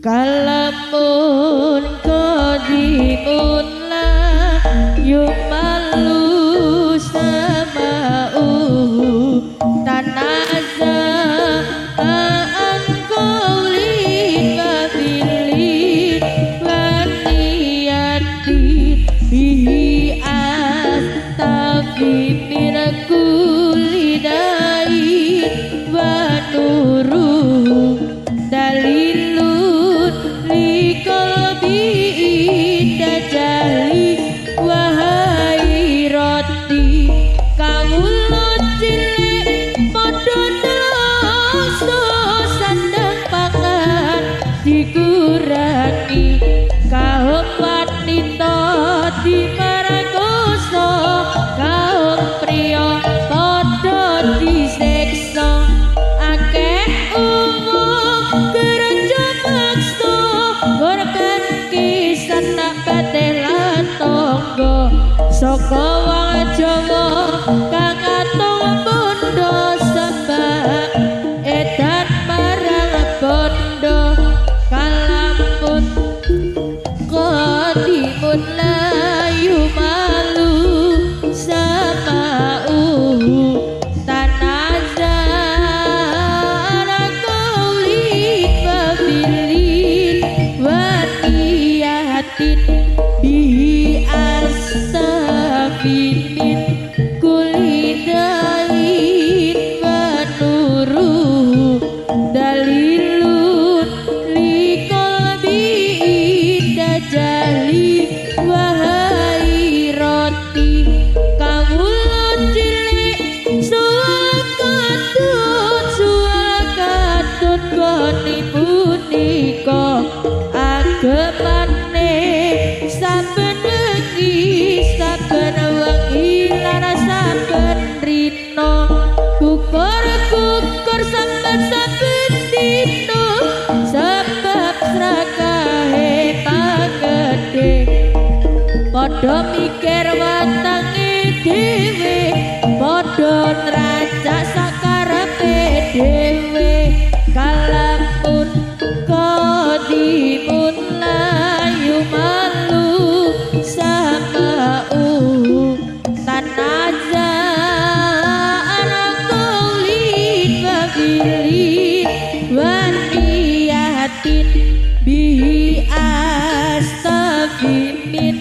Kalamun qadimun la yumalu sama'u tanaza an qawli fabili waniyati bihi astafi min kulli dai wa nuru dalilun li qalbi dajali wahai roti kawula cilik padha dosa sandang pangan dikurangi kaum wanita dimarangkoso kaum priya padha disiksa akeh umum gereja maksa korban kisah tak batelan tonggo saka wong Jawa kang atung bondo sembah edan marang bondo kalamun qadimun layu malu sama'u tanaza ala qawli fabilin waniyatin bihi astafi min kulli dain wa nuru dalilun li qalbi dajali wahai roti kawula cilik suwakatut goni punika agemane saben wengi saben wengi lan saben rina kukur saben dina sebab srakahe pagede padha mikir watange dhewe padha nracak sakarepe dhewe kalamun qadimun layu malu sama'u tanaza ala qawlin fabilin waniyatin bihi astafi min